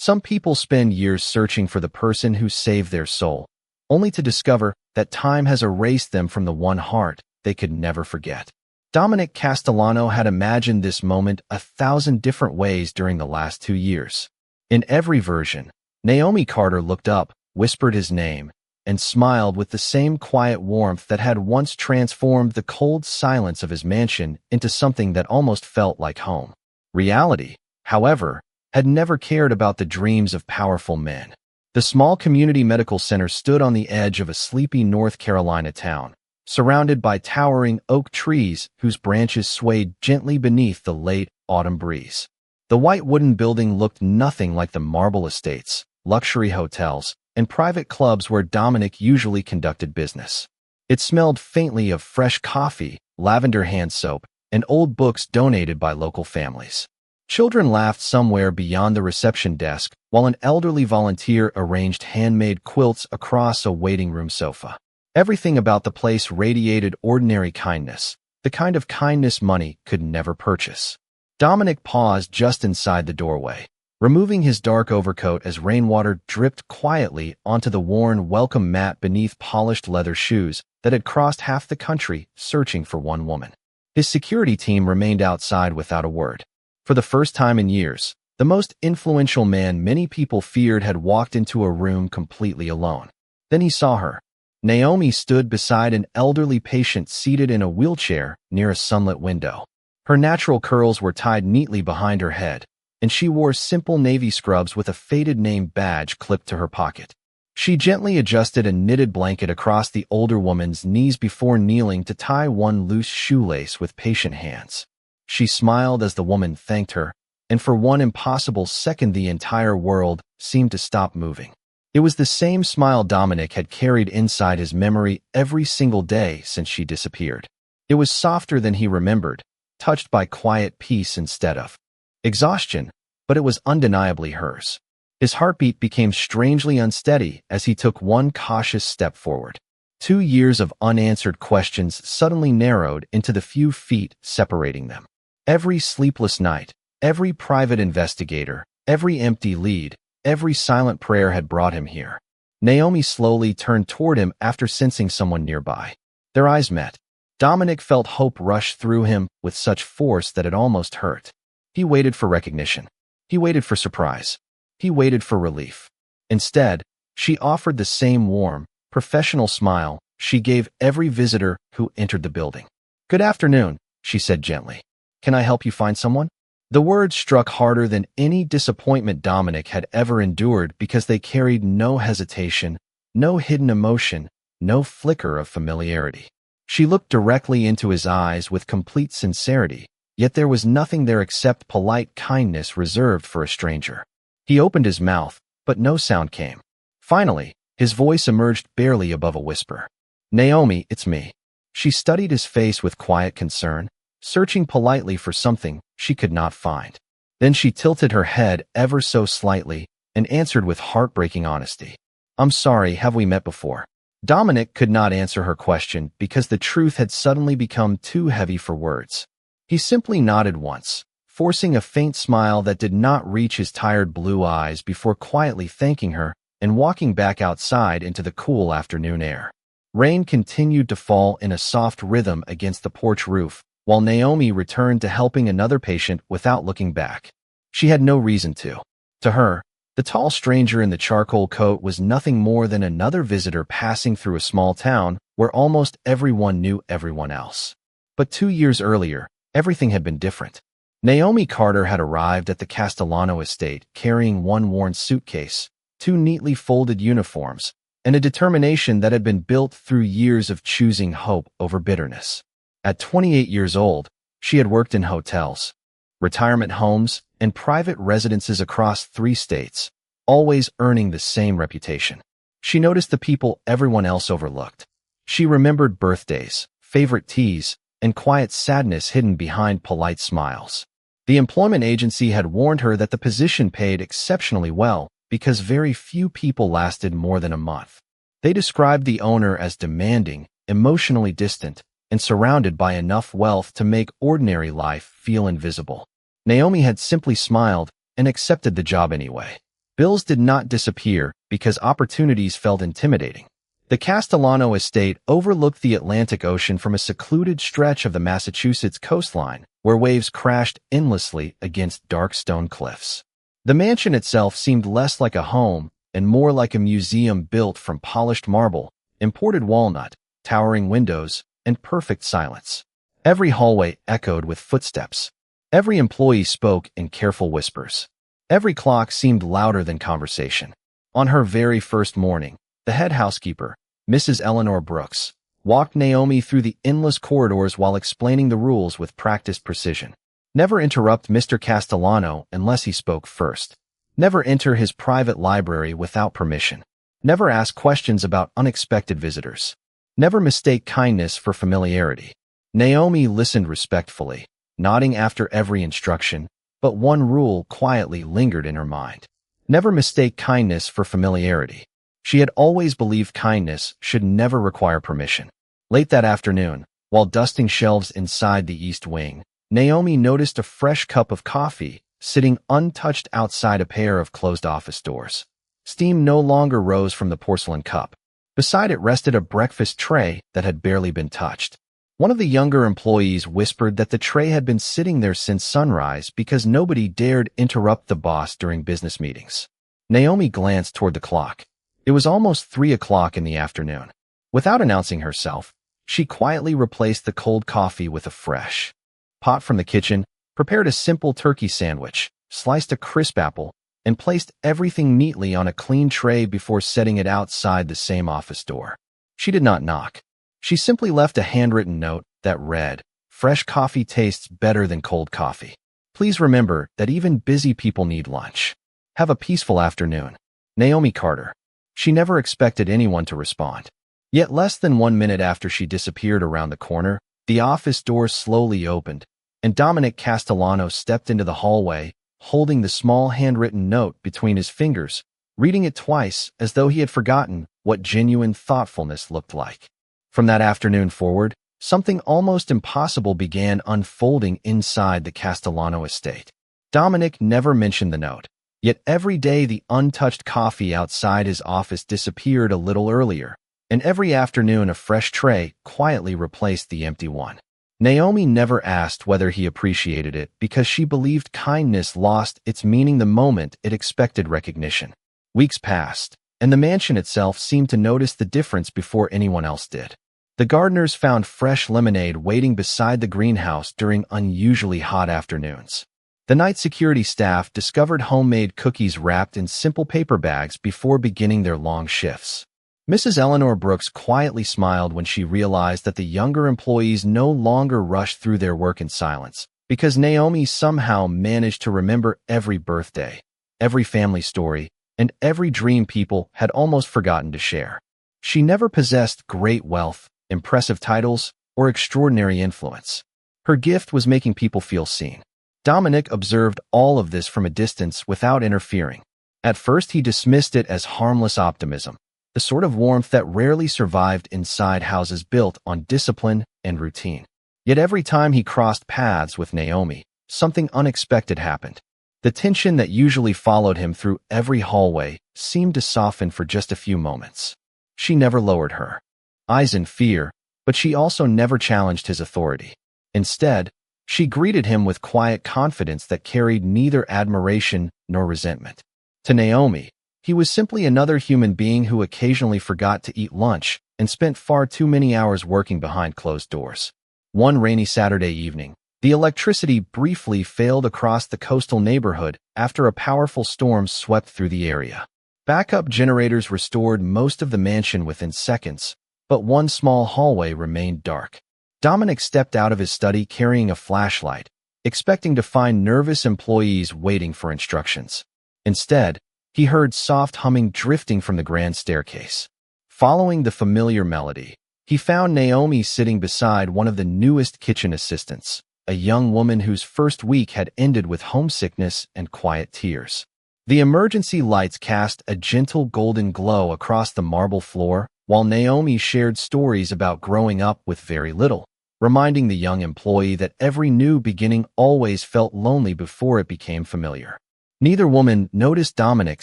Some people spend years searching for the person who saved their soul, only to discover that time has erased them from the one heart they could never forget. Dominic Castellano had imagined this moment 1,000 different ways during the last 2 years. In every version, Naomi Carter looked up, whispered his name, and smiled with the same quiet warmth that had once transformed the cold silence of his mansion into something that almost felt like home. Reality, however, had never cared about the dreams of powerful men. The small community medical center stood on the edge of a sleepy North Carolina town, surrounded by towering oak trees whose branches swayed gently beneath the late autumn breeze. The white wooden building looked nothing like the marble estates, luxury hotels, and private clubs where Dominic usually conducted business. It smelled faintly of fresh coffee, lavender hand soap, and old books donated by local families. Children laughed somewhere beyond the reception desk, while an elderly volunteer arranged handmade quilts across a waiting room sofa. Everything about the place radiated ordinary kindness, the kind of kindness money could never purchase. Dominic paused just inside the doorway, removing his dark overcoat as rainwater dripped quietly onto the worn welcome mat beneath polished leather shoes that had crossed half the country searching for one woman. His security team remained outside without a word. For the first time in years, the most influential man many people feared had walked into a room completely alone. Then he saw her. Naomi stood beside an elderly patient seated in a wheelchair near a sunlit window. Her natural curls were tied neatly behind her head, and she wore simple navy scrubs with a faded name badge clipped to her pocket. She gently adjusted a knitted blanket across the older woman's knees before kneeling to tie one loose shoelace with patient hands. She smiled as the woman thanked her, and for one impossible second the entire world seemed to stop moving. It was the same smile Dominic had carried inside his memory every single day since she disappeared. It was softer than he remembered, touched by quiet peace instead of exhaustion, but it was undeniably hers. His heartbeat became strangely unsteady as he took one cautious step forward. 2 years of unanswered questions suddenly narrowed into the few feet separating them. Every sleepless night, every private investigator, every empty lead, every silent prayer had brought him here. Naomi slowly turned toward him after sensing someone nearby. Their eyes met. Dominic felt hope rush through him with such force that it almost hurt. He waited for recognition. He waited for surprise. He waited for relief. Instead, she offered the same warm, professional smile she gave every visitor who entered the building. "Good afternoon," she said gently. "Can I help you find someone?" The words struck harder than any disappointment Dominic had ever endured because they carried no hesitation, no hidden emotion, no flicker of familiarity. She looked directly into his eyes with complete sincerity, yet there was nothing there except polite kindness reserved for a stranger. He opened his mouth, but no sound came. Finally, his voice emerged barely above a whisper. "Naomi, it's me." She studied his face with quiet concern, searching politely for something she could not find. Then she tilted her head ever so slightly and answered with heartbreaking honesty. "I'm sorry, have we met before?" Dominic could not answer her question because the truth had suddenly become too heavy for words. He simply nodded once, forcing a faint smile that did not reach his tired blue eyes before quietly thanking her and walking back outside into the cool afternoon air. Rain continued to fall in a soft rhythm against the porch roof, while Naomi returned to helping another patient without looking back. She had no reason to. To her, the tall stranger in the charcoal coat was nothing more than another visitor passing through a small town where almost everyone knew everyone else. But 2 years earlier, everything had been different. Naomi Carter had arrived at the Castellano estate carrying one worn suitcase, 2 neatly folded uniforms, and a determination that had been built through years of choosing hope over bitterness. At 28 years old, she had worked in hotels, retirement homes, and private residences across 3 states, always earning the same reputation. She noticed the people everyone else overlooked. She remembered birthdays, favorite teas, and quiet sadness hidden behind polite smiles. The employment agency had warned her that the position paid exceptionally well because very few people lasted more than a month. They described the owner as demanding, emotionally distant, and surrounded by enough wealth to make ordinary life feel invisible. Naomi had simply smiled and accepted the job anyway. Bills did not disappear because opportunities felt intimidating. The Castellano estate overlooked the Atlantic Ocean from a secluded stretch of the Massachusetts coastline, where waves crashed endlessly against dark stone cliffs. The mansion itself seemed less like a home and more like a museum built from polished marble, imported walnut, towering windows, and perfect silence. Every hallway echoed with footsteps. Every employee spoke in careful whispers. Every clock seemed louder than conversation. On her very first morning, the head housekeeper, Mrs. Eleanor Brooks, walked Naomi through the endless corridors while explaining the rules with practiced precision. Never interrupt Mr. Castellano unless he spoke first. Never enter his private library without permission. Never ask questions about unexpected visitors. Never mistake kindness for familiarity. Naomi listened respectfully, nodding after every instruction, but one rule quietly lingered in her mind. Never mistake kindness for familiarity. She had always believed kindness should never require permission. Late that afternoon, while dusting shelves inside the East Wing, Naomi noticed a fresh cup of coffee sitting untouched outside a pair of closed office doors. Steam no longer rose from the porcelain cup. Beside it rested a breakfast tray that had barely been touched. One of the younger employees whispered that the tray had been sitting there since sunrise because nobody dared interrupt the boss during business meetings. Naomi glanced toward the clock. It was almost 3 o'clock in the afternoon. Without announcing herself, she quietly replaced the cold coffee with a fresh pot from the kitchen, prepared a simple turkey sandwich, sliced a crisp apple, and placed everything neatly on a clean tray before setting it outside the same office door. She did not knock. She simply left a handwritten note that read, "Fresh coffee tastes better than cold coffee. Please remember that even busy people need lunch. Have a peaceful afternoon. Naomi Carter." She never expected anyone to respond. Yet less than 1 minute after she disappeared around the corner, the office door slowly opened, and Dominic Castellano stepped into the hallway, holding the small handwritten note between his fingers, reading it twice as though he had forgotten what genuine thoughtfulness looked like. From that afternoon forward, something almost impossible began unfolding inside the Castellano estate. Dominic never mentioned the note, yet every day the untouched coffee outside his office disappeared a little earlier, and every afternoon a fresh tray quietly replaced the empty one. Naomi never asked whether he appreciated it because she believed kindness lost its meaning the moment it expected recognition. Weeks passed, and the mansion itself seemed to notice the difference before anyone else did. The gardeners found fresh lemonade waiting beside the greenhouse during unusually hot afternoons. The night security staff discovered homemade cookies wrapped in simple paper bags before beginning their long shifts. Mrs. Eleanor Brooks quietly smiled when she realized that the younger employees no longer rushed through their work in silence, because Naomi somehow managed to remember every birthday, every family story, and every dream people had almost forgotten to share. She never possessed great wealth, impressive titles, or extraordinary influence. Her gift was making people feel seen. Dominic observed all of this from a distance without interfering. At first, he dismissed it as harmless optimism, the sort of warmth that rarely survived inside houses built on discipline and routine. Yet every time he crossed paths with Naomi, something unexpected happened. The tension that usually followed him through every hallway seemed to soften for just a few moments. She never lowered her eyes in fear, but she also never challenged his authority. Instead, she greeted him with quiet confidence that carried neither admiration nor resentment. To Naomi, he was simply another human being who occasionally forgot to eat lunch and spent far too many hours working behind closed doors. One rainy Saturday evening, the electricity briefly failed across the coastal neighborhood after a powerful storm swept through the area. Backup generators restored most of the mansion within seconds, but one small hallway remained dark. Dominic stepped out of his study carrying a flashlight, expecting to find nervous employees waiting for instructions. Instead, he heard soft humming drifting from the grand staircase. Following the familiar melody, he found Naomi sitting beside one of the newest kitchen assistants, a young woman whose first week had ended with homesickness and quiet tears. The emergency lights cast a gentle golden glow across the marble floor, while Naomi shared stories about growing up with very little, reminding the young employee that every new beginning always felt lonely before it became familiar. Neither woman noticed Dominic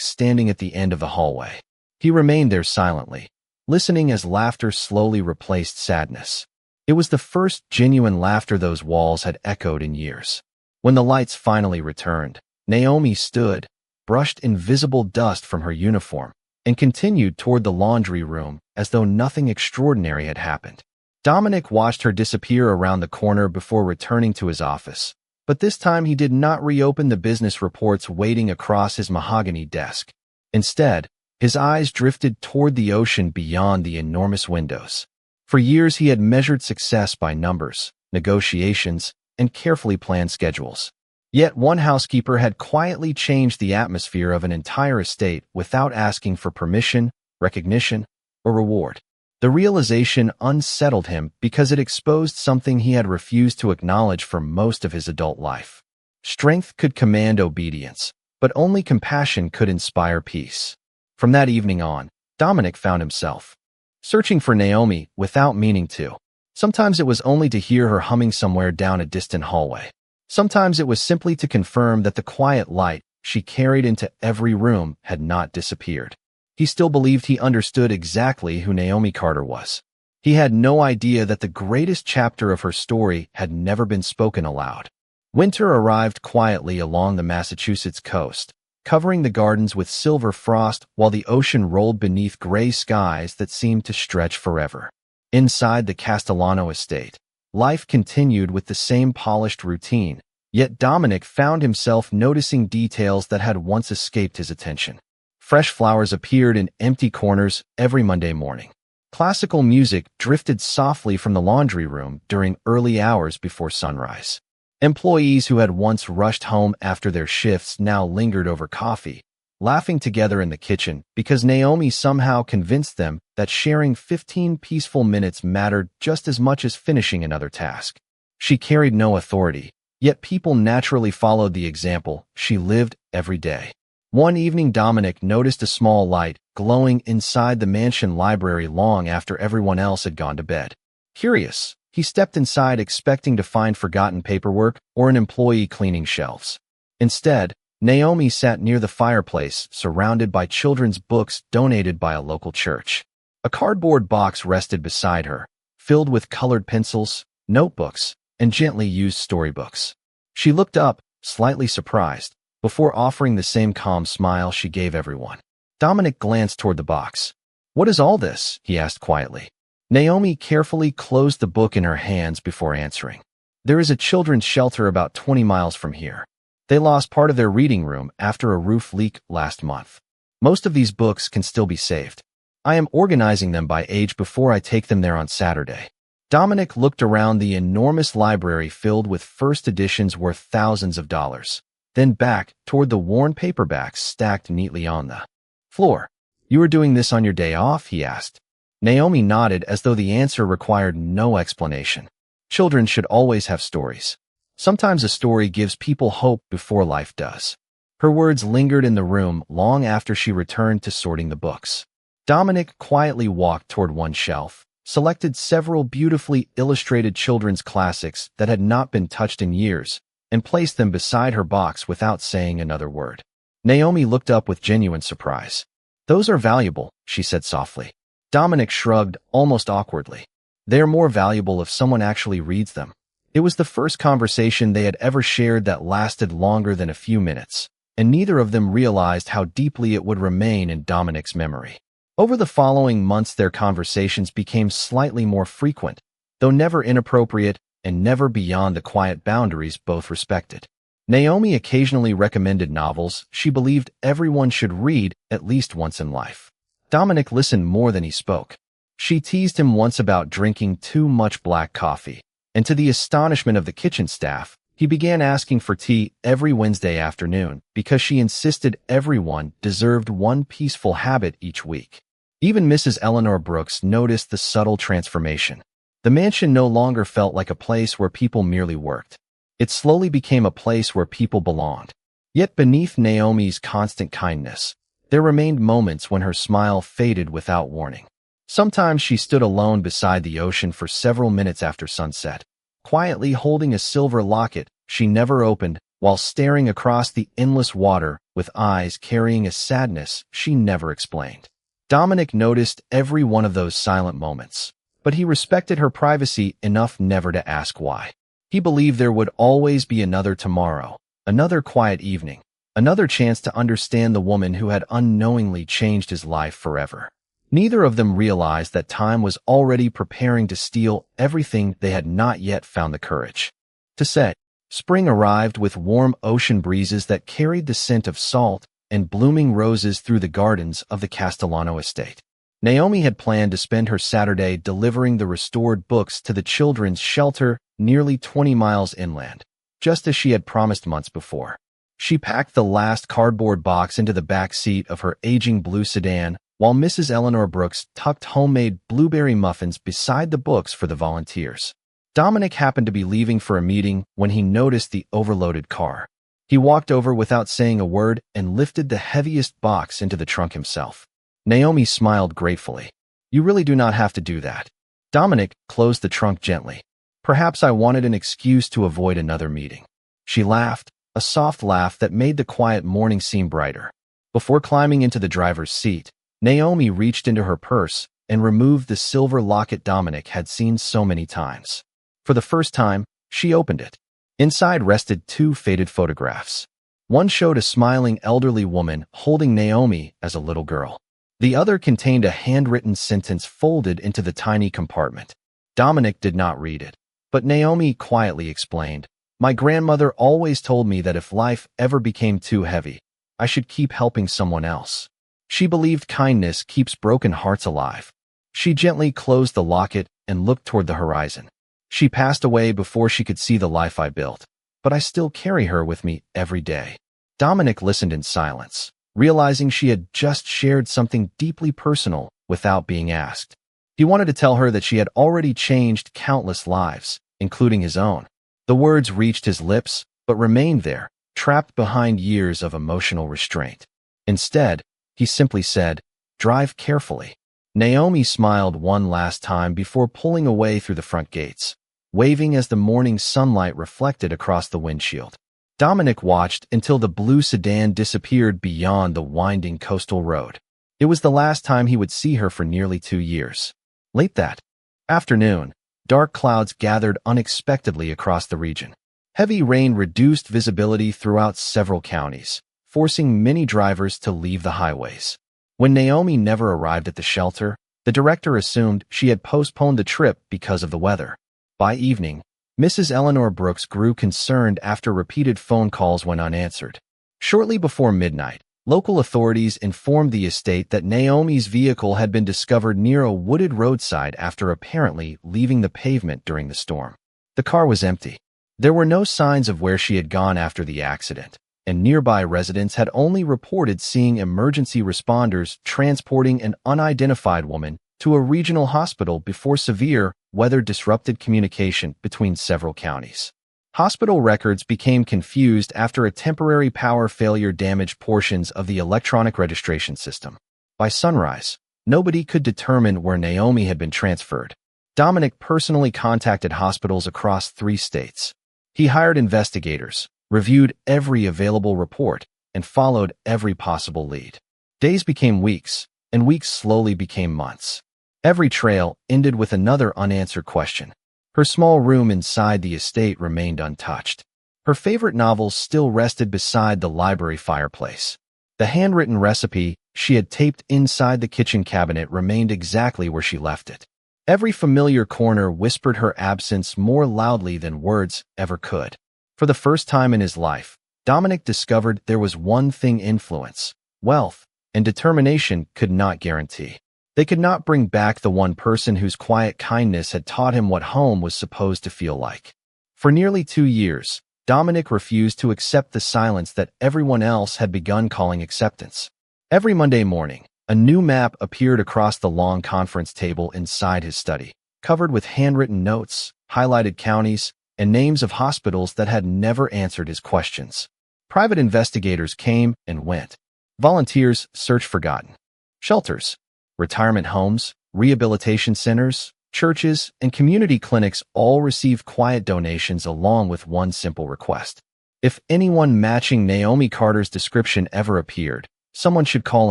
standing at the end of the hallway. He remained there silently, listening as laughter slowly replaced sadness. It was the first genuine laughter those walls had echoed in years. When the lights finally returned, Naomi stood, brushed invisible dust from her uniform, and continued toward the laundry room as though nothing extraordinary had happened. Dominic watched her disappear around the corner before returning to his office, but this time he did not reopen the business reports waiting across his mahogany desk. Instead, his eyes drifted toward the ocean beyond the enormous windows. For years he had measured success by numbers, negotiations, and carefully planned schedules. Yet one housekeeper had quietly changed the atmosphere of an entire estate without asking for permission, recognition, or reward. The realization unsettled him because it exposed something he had refused to acknowledge for most of his adult life. Strength could command obedience, but only compassion could inspire peace. From that evening on, Dominic found himself searching for Naomi without meaning to. Sometimes it was only to hear her humming somewhere down a distant hallway. Sometimes it was simply to confirm that the quiet light she carried into every room had not disappeared. He still believed he understood exactly who Naomi Carter was. He had no idea that the greatest chapter of her story had never been spoken aloud. Winter arrived quietly along the Massachusetts coast, covering the gardens with silver frost while the ocean rolled beneath gray skies that seemed to stretch forever. Inside the Castellano estate, life continued with the same polished routine, yet Dominic found himself noticing details that had once escaped his attention. Fresh flowers appeared in empty corners every Monday morning. Classical music drifted softly from the laundry room during early hours before sunrise. Employees who had once rushed home after their shifts now lingered over coffee, laughing together in the kitchen because Naomi somehow convinced them that sharing 15 peaceful minutes mattered just as much as finishing another task. She carried no authority, yet people naturally followed the example she lived every day. One evening, Dominic noticed a small light glowing inside the mansion library long after everyone else had gone to bed. Curious, he stepped inside expecting to find forgotten paperwork or an employee cleaning shelves. Instead, Naomi sat near the fireplace, surrounded by children's books donated by a local church. A cardboard box rested beside her, filled with colored pencils, notebooks, and gently used storybooks. She looked up, slightly surprised, before offering the same calm smile she gave everyone. Dominic glanced toward the box. "What is all this?" he asked quietly. Naomi carefully closed the book in her hands before answering. "There is a children's shelter about 20 miles from here. They lost part of their reading room after a roof leak last month. Most of these books can still be saved. I am organizing them by age before I take them there on Saturday." Dominic looked around the enormous library filled with first editions worth thousands of dollars, then back toward the worn paperbacks stacked neatly on the floor. "You are doing this on your day off?" he asked. Naomi nodded as though the answer required no explanation. Children should always have stories. Sometimes a story gives people hope before life does. Her words lingered in the room long after she returned to sorting the books. Dominic quietly walked toward one shelf, selected several beautifully illustrated children's classics that had not been touched in years, and placed them beside her box without saying another word. Naomi looked up with genuine surprise. "Those are valuable," she said softly. Dominic shrugged, almost awkwardly. "They are more valuable if someone actually reads them." It was the first conversation they had ever shared that lasted longer than a few minutes, and neither of them realized how deeply it would remain in Dominic's memory. Over the following months, their conversations became slightly more frequent, though never inappropriate and never beyond the quiet boundaries both respected. Naomi occasionally recommended novels she believed everyone should read at least once in life. Dominic listened more than he spoke. She teased him once about drinking too much black coffee, and to the astonishment of the kitchen staff, he began asking for tea every Wednesday afternoon because she insisted everyone deserved one peaceful habit each week. Even Mrs. Eleanor Brooks noticed the subtle transformation. The mansion no longer felt like a place where people merely worked. It slowly became a place where people belonged. Yet beneath Naomi's constant kindness, there remained moments when her smile faded without warning. Sometimes she stood alone beside the ocean for several minutes after sunset, quietly holding a silver locket she never opened while staring across the endless water with eyes carrying a sadness she never explained. Dominic noticed every one of those silent moments, but he respected her privacy enough never to ask why. He believed there would always be another tomorrow, another quiet evening, another chance to understand the woman who had unknowingly changed his life forever. Neither of them realized that time was already preparing to steal everything they had not yet found the courage to say. Spring arrived with warm ocean breezes that carried the scent of salt and blooming roses through the gardens of the Castellano estate. Naomi had planned to spend her Saturday delivering the restored books to the children's shelter nearly 20 miles inland, just as she had promised months before. She packed the last cardboard box into the back seat of her aging blue sedan, while Mrs. Eleanor Brooks tucked homemade blueberry muffins beside the books for the volunteers. Dominic happened to be leaving for a meeting when he noticed the overloaded car. He walked over without saying a word and lifted the heaviest box into the trunk himself. Naomi smiled gratefully. "You really do not have to do that." Dominic closed the trunk gently. "Perhaps I wanted an excuse to avoid another meeting." She laughed, a soft laugh that made the quiet morning seem brighter. Before climbing into the driver's seat, Naomi reached into her purse and removed the silver locket Dominic had seen so many times. For the first time, she opened it. Inside rested two faded photographs. One showed a smiling elderly woman holding Naomi as a little girl. The other contained a handwritten sentence folded into the tiny compartment. Dominic did not read it, but Naomi quietly explained, "My grandmother always told me that if life ever became too heavy, I should keep helping someone else. She believed kindness keeps broken hearts alive." She gently closed the locket and looked toward the horizon. "She passed away before she could see the life I built, but I still carry her with me every day." Dominic listened in silence, realizing she had just shared something deeply personal without being asked. He wanted to tell her that she had already changed countless lives, including his own. The words reached his lips, but remained there, trapped behind years of emotional restraint. Instead, he simply said, "Drive carefully." Naomi smiled one last time before pulling away through the front gates, waving as the morning sunlight reflected across the windshield. Dominic watched until the blue sedan disappeared beyond the winding coastal road. It was the last time he would see her for nearly 2 years. Late that afternoon, dark clouds gathered unexpectedly across the region. Heavy rain reduced visibility throughout several counties, forcing many drivers to leave the highways. When Naomi never arrived at the shelter, the director assumed she had postponed the trip because of the weather. By evening, Mrs. Eleanor Brooks grew concerned after repeated phone calls went unanswered. Shortly before midnight, local authorities informed the estate that Naomi's vehicle had been discovered near a wooded roadside after apparently leaving the pavement during the storm. The car was empty. There were no signs of where she had gone after the accident, and nearby residents had only reported seeing emergency responders transporting an unidentified woman to a regional hospital before severe weather disrupted communication between several counties. Hospital records became confused after a temporary power failure damaged portions of the electronic registration system. By sunrise, nobody could determine where Naomi had been transferred. Dominic personally contacted hospitals across 3 states. He hired investigators, reviewed every available report, and followed every possible lead. Days became weeks, and weeks slowly became months. Every trail ended with another unanswered question. Her small room inside the estate remained untouched. Her favorite novels still rested beside the library fireplace. The handwritten recipe she had taped inside the kitchen cabinet remained exactly where she left it. Every familiar corner whispered her absence more loudly than words ever could. For the first time in his life, Dominic discovered there was one thing influence, wealth, and determination could not guarantee. They could not bring back the one person whose quiet kindness had taught him what home was supposed to feel like. For nearly 2 years, Dominic refused to accept the silence that everyone else had begun calling acceptance. Every Monday morning, a new map appeared across the long conference table inside his study, covered with handwritten notes, highlighted counties, and names of hospitals that had never answered his questions. Private investigators came and went. Volunteers searched forgotten shelters, retirement homes, rehabilitation centers, churches, and community clinics all received quiet donations along with one simple request. If anyone matching Naomi Carter's description ever appeared, someone should call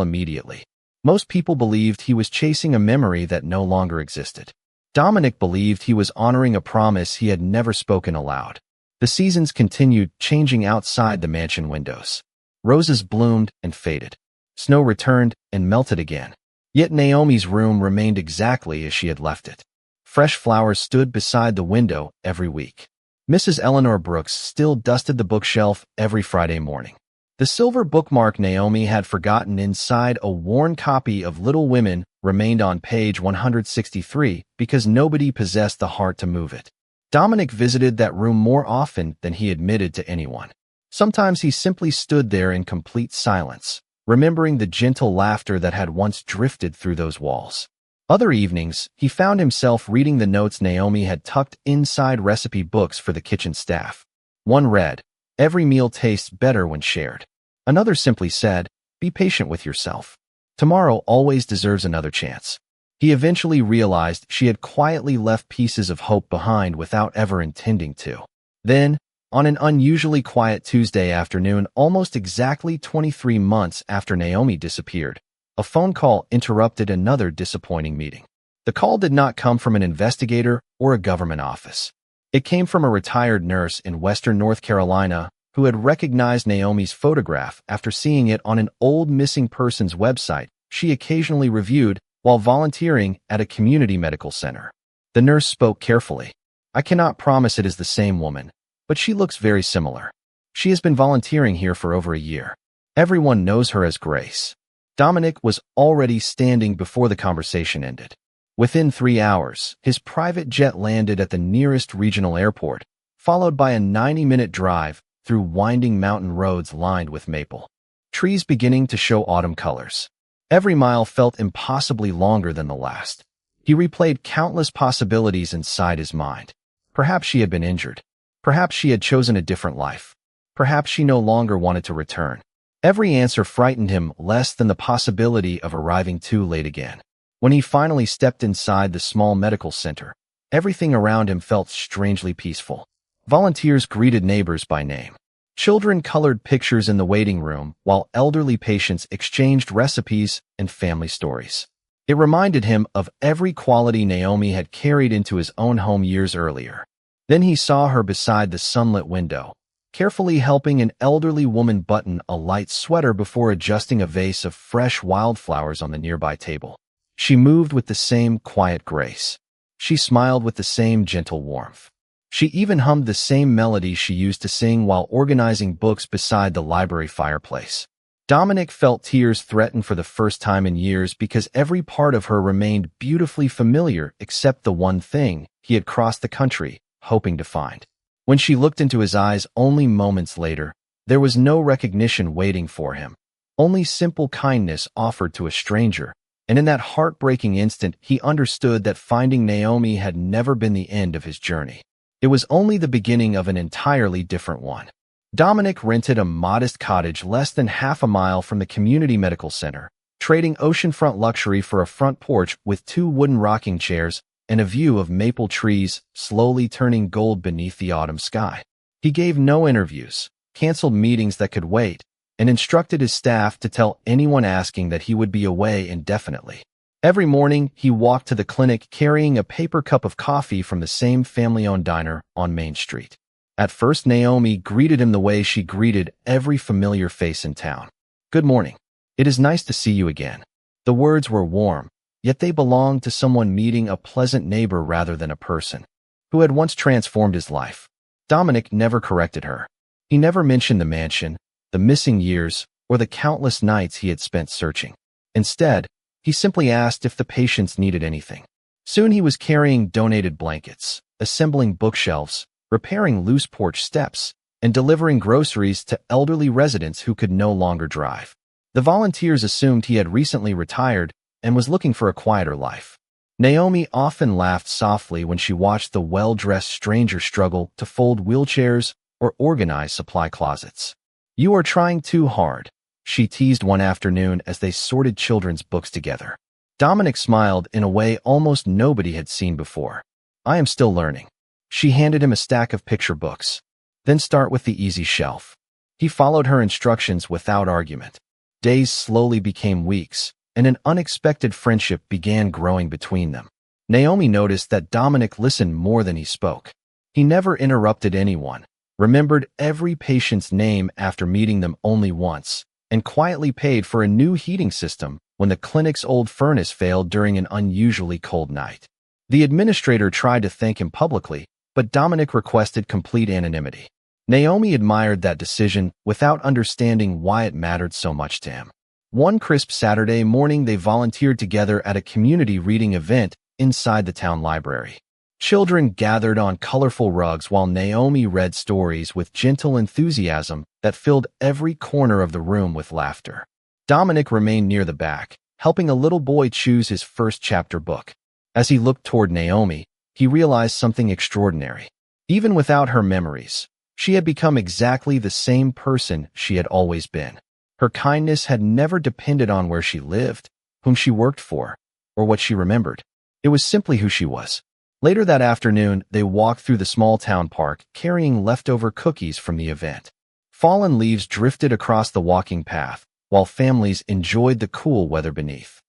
immediately. Most people believed he was chasing a memory that no longer existed. Dominic believed he was honoring a promise he had never spoken aloud. The seasons continued, changing outside the mansion windows. Roses bloomed and faded. Snow returned and melted again. Yet Naomi's room remained exactly as she had left it. Fresh flowers stood beside the window every week. Mrs. Eleanor Brooks still dusted the bookshelf every Friday morning. The silver bookmark Naomi had forgotten inside a worn copy of Little Women remained on page 163 because nobody possessed the heart to move it. Dominic visited that room more often than he admitted to anyone. Sometimes he simply stood there in complete silence, remembering the gentle laughter that had once drifted through those walls. Other evenings, he found himself reading the notes Naomi had tucked inside recipe books for the kitchen staff. One read, "Every meal tastes better when shared." Another simply said, "Be patient with yourself. Tomorrow always deserves another chance." He eventually realized she had quietly left pieces of hope behind without ever intending to. Then, on an unusually quiet Tuesday afternoon, almost exactly 23 months after Naomi disappeared, a phone call interrupted another disappointing meeting. The call did not come from an investigator or a government office. It came from a retired nurse in Western North Carolina who had recognized Naomi's photograph after seeing it on an old missing persons website she occasionally reviewed while volunteering at a community medical center. The nurse spoke carefully. "I cannot promise it is the same woman, but she looks very similar. She has been volunteering here for over a year. Everyone knows her as Grace." Dominic was already standing before the conversation ended. Within 3 hours, his private jet landed at the nearest regional airport, followed by a 90-minute drive through winding mountain roads lined with maple trees beginning to show autumn colors. Every mile felt impossibly longer than the last. He replayed countless possibilities inside his mind. Perhaps she had been injured. Perhaps she had chosen a different life. Perhaps she no longer wanted to return. Every answer frightened him less than the possibility of arriving too late again. When he finally stepped inside the small medical center, everything around him felt strangely peaceful. Volunteers greeted neighbors by name. Children colored pictures in the waiting room, while elderly patients exchanged recipes and family stories. It reminded him of every quality Naomi had carried into his own home years earlier. Then he saw her beside the sunlit window, carefully helping an elderly woman button a light sweater before adjusting a vase of fresh wildflowers on the nearby table. She moved with the same quiet grace. She smiled with the same gentle warmth. She even hummed the same melody she used to sing while organizing books beside the library fireplace. Dominic felt tears threaten for the first time in years because every part of her remained beautifully familiar except the one thing he had crossed the country, hoping to find. When she looked into his eyes only moments later, there was no recognition waiting for him, only simple kindness offered to a stranger, and in that heartbreaking instant he understood that finding Naomi had never been the end of his journey. It was only the beginning of an entirely different one. Dominic rented a modest cottage less than half a mile from the community medical center, trading oceanfront luxury for a front porch with 2 wooden rocking chairs and a view of maple trees slowly turning gold beneath the autumn sky. He gave no interviews, canceled meetings that could wait, and instructed his staff to tell anyone asking that he would be away indefinitely. Every morning, he walked to the clinic carrying a paper cup of coffee from the same family-owned diner on Main Street. At first, Naomi greeted him the way she greeted every familiar face in town. "Good morning. It is nice to see you again." The words were warm, yet they belonged to someone meeting a pleasant neighbor rather than a person who had once transformed his life. Dominic never corrected her. He never mentioned the mansion, the missing years, or the countless nights he had spent searching. Instead, he simply asked if the patients needed anything. Soon he was carrying donated blankets, assembling bookshelves, repairing loose porch steps, and delivering groceries to elderly residents who could no longer drive. The volunteers assumed he had recently retired and was looking for a quieter life. Naomi often laughed softly when she watched the well-dressed stranger struggle to fold wheelchairs or organize supply closets. "You are trying too hard," she teased one afternoon as they sorted children's books together. Dominic smiled in a way almost nobody had seen before. "I am still learning." She handed him a stack of picture books. Then start with the easy shelf. He followed her instructions without argument. Days slowly became weeks, and an unexpected friendship began growing between them. Naomi noticed that Dominic listened more than he spoke. He never interrupted anyone, remembered every patient's name after meeting them only once, and quietly paid for a new heating system when the clinic's old furnace failed during an unusually cold night. The administrator tried to thank him publicly, but Dominic requested complete anonymity. Naomi admired that decision without understanding why it mattered so much to him. One crisp Saturday morning, they volunteered together at a community reading event inside the town library. Children gathered on colorful rugs while Naomi read stories with gentle enthusiasm that filled every corner of the room with laughter. Dominic remained near the back, helping a little boy choose his first chapter book. As he looked toward Naomi, he realized something extraordinary. Even without her memories, she had become exactly the same person she had always been. Her kindness had never depended on where she lived, whom she worked for, or what she remembered. It was simply who she was. Later that afternoon, they walked through the small town park, carrying leftover cookies from the event. Fallen leaves drifted across the walking path, while families enjoyed the cool weather beneath.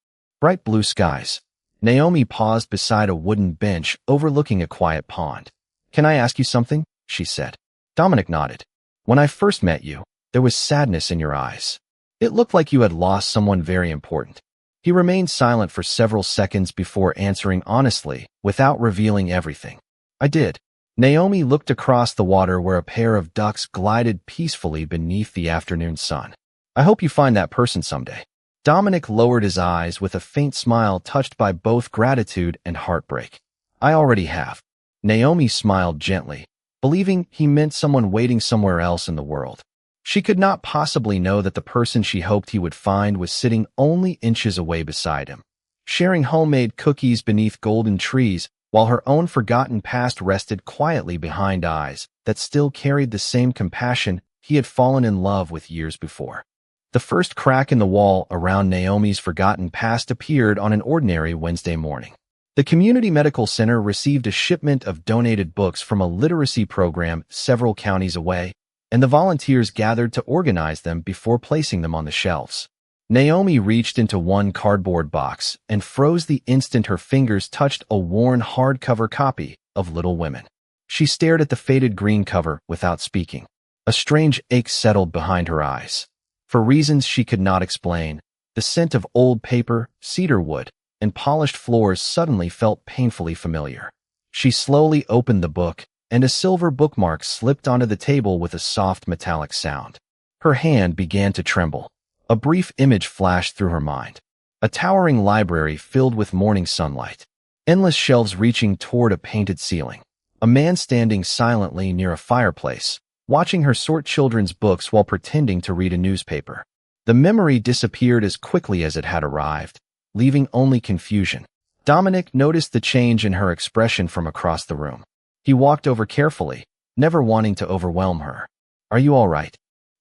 Bright blue skies. Naomi paused beside a wooden bench overlooking a quiet pond. "Can I ask you something?" she said. Dominic nodded. "When I first met you, there was sadness in your eyes. It looked like you had lost someone very important." He remained silent for several seconds before answering honestly, without revealing everything. "I did." Naomi looked across the water where a pair of ducks glided peacefully beneath the afternoon sun. "I hope you find that person someday." Dominic lowered his eyes with a faint smile touched by both gratitude and heartbreak. "I already have." Naomi smiled gently, believing he meant someone waiting somewhere else in the world. She could not possibly know that the person she hoped he would find was sitting only inches away beside him, sharing homemade cookies beneath golden trees, while her own forgotten past rested quietly behind eyes that still carried the same compassion he had fallen in love with years before. The first crack in the wall around Naomi's forgotten past appeared on an ordinary Wednesday morning. The community medical center received a shipment of donated books from a literacy program several counties away, and the volunteers gathered to organize them before placing them on the shelves. Naomi reached into one cardboard box and froze the instant her fingers touched a worn hardcover copy of Little Women. She stared at the faded green cover without speaking. A strange ache settled behind her eyes. For reasons she could not explain, the scent of old paper, cedar wood, and polished floors suddenly felt painfully familiar. She slowly opened the book, and a silver bookmark slipped onto the table with a soft metallic sound. Her hand began to tremble. A brief image flashed through her mind. A towering library filled with morning sunlight. Endless shelves reaching toward a painted ceiling. A man standing silently near a fireplace, watching her sort children's books while pretending to read a newspaper. The memory disappeared as quickly as it had arrived, leaving only confusion. Dominic noticed the change in her expression from across the room. He walked over carefully, never wanting to overwhelm her. "Are you all right?"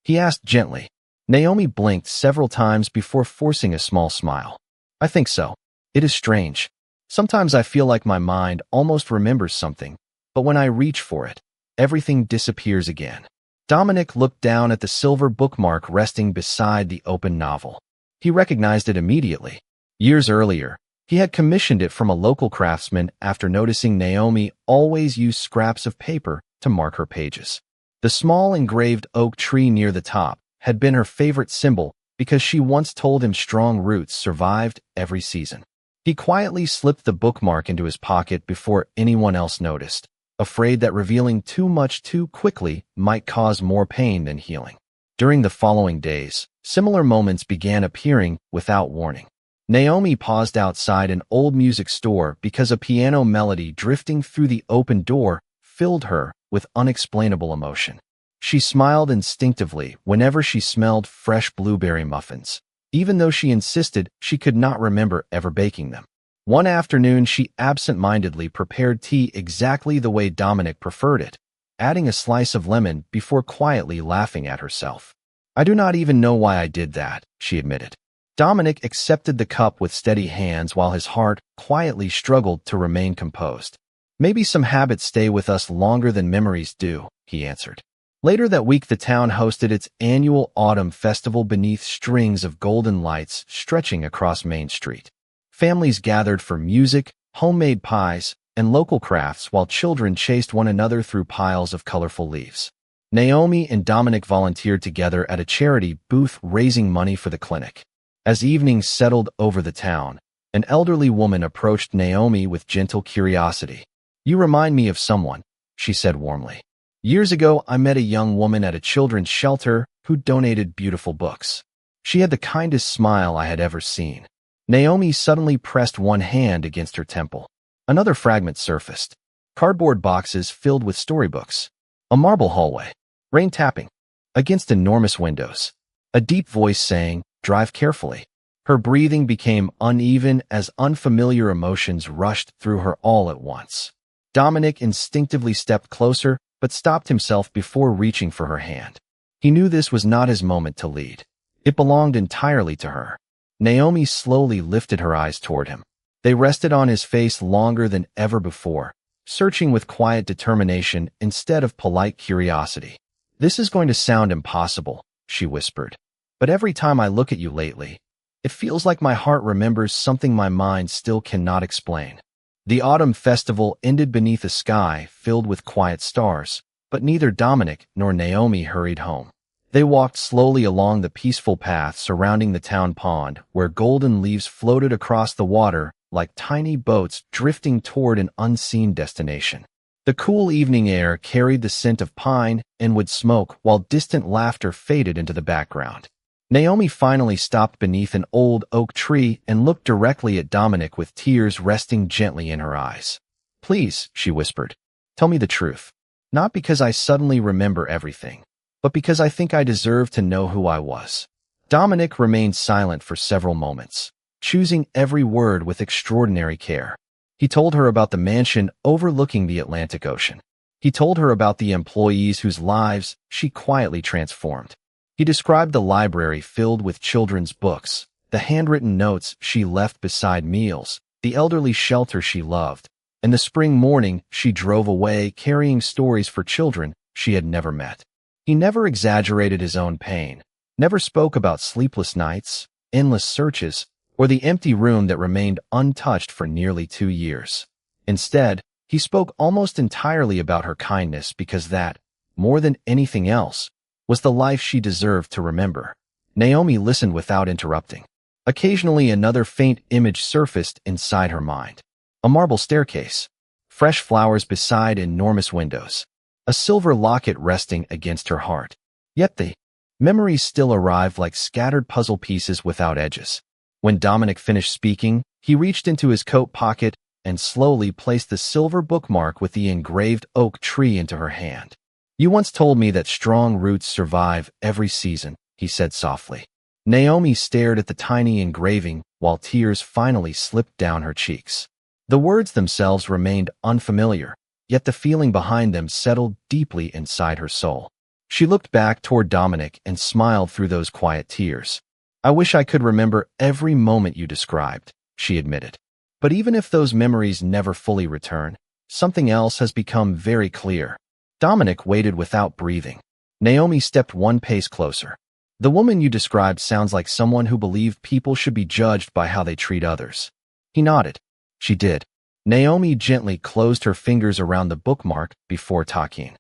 he asked gently. Naomi blinked several times before forcing a small smile. "I think so. It is strange. Sometimes I feel like my mind almost remembers something, but when I reach for it, everything disappears again." Dominic looked down at the silver bookmark resting beside the open novel. He recognized it immediately. Years earlier, he had commissioned it from a local craftsman after noticing Naomi always used scraps of paper to mark her pages. The small engraved oak tree near the top had been her favorite symbol because she once told him strong roots survived every season. He quietly slipped the bookmark into his pocket before anyone else noticed, afraid that revealing too much too quickly might cause more pain than healing. During the following days, similar moments began appearing without warning. Naomi paused outside an old music store because a piano melody drifting through the open door filled her with unexplainable emotion. She smiled instinctively whenever she smelled fresh blueberry muffins, even though she insisted she could not remember ever baking them. One afternoon, she absent-mindedly prepared tea exactly the way Dominic preferred it, adding a slice of lemon before quietly laughing at herself. "I do not even know why I did that," she admitted. Dominic accepted the cup with steady hands while his heart quietly struggled to remain composed. "Maybe some habits stay with us longer than memories do," he answered. Later that week, the town hosted its annual autumn festival beneath strings of golden lights stretching across Main Street. Families gathered for music, homemade pies, and local crafts while children chased one another through piles of colorful leaves. Naomi and Dominic volunteered together at a charity booth raising money for the clinic. As evening settled over the town, an elderly woman approached Naomi with gentle curiosity. "You remind me of someone," she said warmly. "Years ago, I met a young woman at a children's shelter who donated beautiful books. She had the kindest smile I had ever seen." Naomi suddenly pressed one hand against her temple. Another fragment surfaced. Cardboard boxes filled with storybooks. A marble hallway. Rain tapping against enormous windows. A deep voice saying, "Drive carefully." Her breathing became uneven as unfamiliar emotions rushed through her all at once. Dominic instinctively stepped closer, but stopped himself before reaching for her hand. He knew this was not his moment to lead. It belonged entirely to her. Naomi slowly lifted her eyes toward him. They rested on his face longer than ever before, searching with quiet determination instead of polite curiosity. "This is going to sound impossible," she whispered, "but every time I look at you lately, it feels like my heart remembers something my mind still cannot explain." The autumn festival ended beneath a sky filled with quiet stars, but neither Dominic nor Naomi hurried home. They walked slowly along the peaceful path surrounding the town pond, where golden leaves floated across the water like tiny boats drifting toward an unseen destination. The cool evening air carried the scent of pine and wood smoke, while distant laughter faded into the background. Naomi finally stopped beneath an old oak tree and looked directly at Dominic with tears resting gently in her eyes. "Please," she whispered, "tell me the truth. Not because I suddenly remember everything, but because I think I deserve to know who I was." Dominic remained silent for several moments, choosing every word with extraordinary care. He told her about the mansion overlooking the Atlantic Ocean. He told her about the employees whose lives she quietly transformed. He described the library filled with children's books, the handwritten notes she left beside meals, the elderly shelter she loved, and the spring morning she drove away carrying stories for children she had never met. He never exaggerated his own pain, never spoke about sleepless nights, endless searches, or the empty room that remained untouched for nearly 2 years. Instead, he spoke almost entirely about her kindness because that, more than anything else, was the life she deserved to remember. Naomi listened without interrupting. Occasionally another faint image surfaced inside her mind. A marble staircase, fresh flowers beside enormous windows, a silver locket resting against her heart. Yet the memories still arrived like scattered puzzle pieces without edges. When Dominic finished speaking, he reached into his coat pocket and slowly placed the silver bookmark with the engraved oak tree into her hand. "You once told me that strong roots survive every season," he said softly. Naomi stared at the tiny engraving while tears finally slipped down her cheeks. The words themselves remained unfamiliar, yet the feeling behind them settled deeply inside her soul. She looked back toward Dominic and smiled through those quiet tears. "I wish I could remember every moment you described," she admitted. "But even if those memories never fully return, something else has become very clear." Dominic waited without breathing. Naomi stepped one pace closer. "The woman you described sounds like someone who believed people should be judged by how they treat others." He nodded. "She did." Naomi gently closed her fingers around the bookmark before talking.